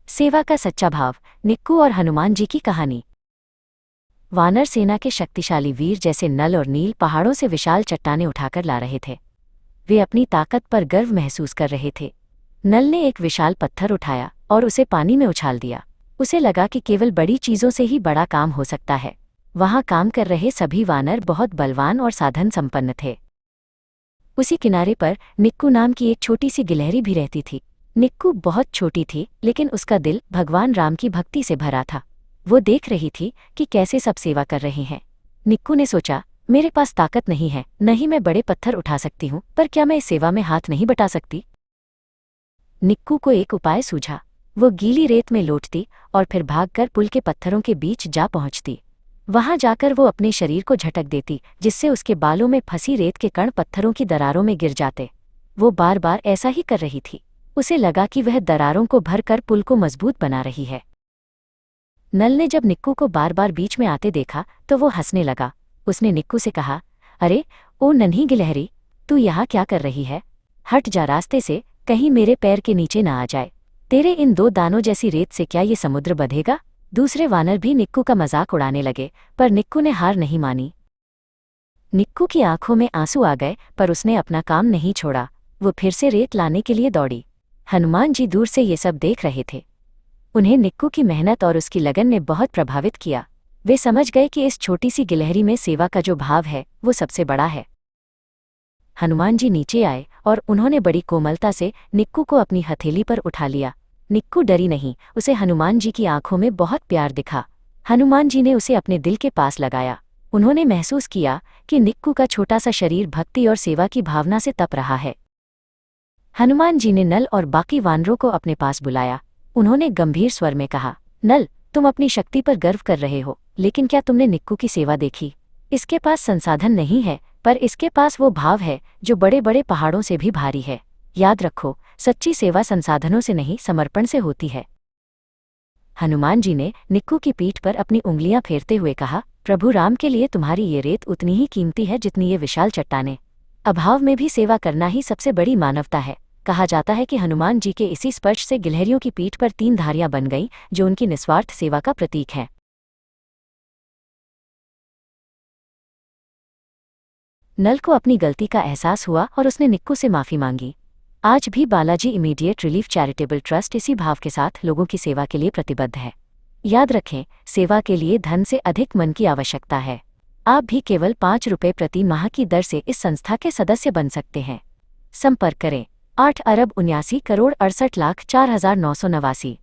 सेवा का सच्चा भाव, निक्कू और हनुमान जी की कहानी। वानर सेना के शक्तिशाली वीर जैसे नल और नील पहाड़ों से विशाल चट्टानें उठाकर ला रहे थे। वे अपनी ताकत पर गर्व महसूस कर रहे थे। नल ने एक विशाल पत्थर उठाया और उसे पानी में उछाल दिया। उसे लगा कि केवल बड़ी चीजों से ही बड़ा काम हो सकता है। वहां काम कर रहे सभी वानर बहुत बलवान और साधन संपन्न थे। उसी किनारे पर निक्कू नाम की एक छोटी सी गिलहरी भी रहती थी। निक्कू बहुत छोटी थी, लेकिन उसका दिल भगवान राम की भक्ति से भरा था। वो देख रही थी कि कैसे सब सेवा कर रहे हैं। निक्कू ने सोचा, मेरे पास ताकत नहीं है, न ही मैं बड़े पत्थर उठा सकती हूँ, पर क्या मैं इस सेवा में हाथ नहीं बटा सकती? निक्कू को एक उपाय सूझा। वो गीली रेत में लौटती और फिर भागकर पुल के पत्थरों के बीच जा पहुंचती। वहां जाकर वो अपने शरीर को झटक देती, जिससे उसके बालों में फंसी रेत के कण पत्थरों की दरारों में गिर जाते। वो बार बार ऐसा ही कर रही थी। उसे लगा कि वह दरारों को भरकर पुल को मजबूत बना रही है। नल ने जब निक्कू को बार बार बीच में आते देखा तो वो हंसने लगा। उसने निक्कू से कहा, अरे ओ नन्ही गिलहरी, तू यहाँ क्या कर रही है? हट जा रास्ते से, कहीं मेरे पैर के नीचे ना आ जाए। तेरे इन दो दानों जैसी रेत से क्या ये समुद्र बधेगा? दूसरे वानर भी निक्कू का मजाक उड़ाने लगे, पर निक्कू ने हार नहीं मानी। निक्कू की आंखों में आंसू आ गए, पर उसने अपना काम नहीं छोड़ा। वो फिर से रेत लाने के लिए दौड़ी। हनुमान जी दूर से ये सब देख रहे थे। उन्हें निक्कू की मेहनत और उसकी लगन ने बहुत प्रभावित किया। वे समझ गए कि इस छोटी सी गिलहरी में सेवा का जो भाव है वो सबसे बड़ा है। हनुमान जी नीचे आए और उन्होंने बड़ी कोमलता से निक्कू को अपनी हथेली पर उठा लिया। निक्कू डरी नहीं, उसे हनुमान जी की आंखों में बहुत प्यार दिखा। हनुमान जी ने उसे अपने दिल के पास लगाया। उन्होंने महसूस किया कि निक्कू का छोटा सा शरीर भक्ति और सेवा की भावना से तप रहा है। हनुमान जी ने नल और बाकी वानरों को अपने पास बुलाया। उन्होंने गंभीर स्वर में कहा, नल, तुम अपनी शक्ति पर गर्व कर रहे हो, लेकिन क्या तुमने निक्कू की सेवा देखी? इसके पास संसाधन नहीं है, पर इसके पास वो भाव है जो बड़े बड़े पहाड़ों से भी भारी है। याद रखो, सच्ची सेवा संसाधनों से नहीं, समर्पण से होती है। हनुमान जी ने निक्कू की पीठ पर अपनी उंगलियां फेरते हुए कहा, प्रभु राम के लिए तुम्हारी ये रेत उतनी ही कीमती है जितनी ये विशाल चट्टानें। अभाव में भी सेवा करना ही सबसे बड़ी मानवता है। कहा जाता है कि हनुमान जी के इसी स्पर्श से गिलहरियों की पीठ पर 3 धारियां बन गईं, जो उनकी निस्वार्थ सेवा का प्रतीक है। नल को अपनी गलती का एहसास हुआ और उसने निक्कू से माफी मांगी। आज भी Balaji immediate relief charitable trust इसी भाव के साथ लोगों की सेवा के लिए प्रतिबद्ध है। याद रखें, सेवा के लिए धन से अधिक मन की आवश्यकता है। आप भी केवल 5 रुपये प्रति माह की दर से इस संस्था के सदस्य बन सकते हैं। संपर्क करें 8 अरब 79 करोड़ 68 लाख 4,989।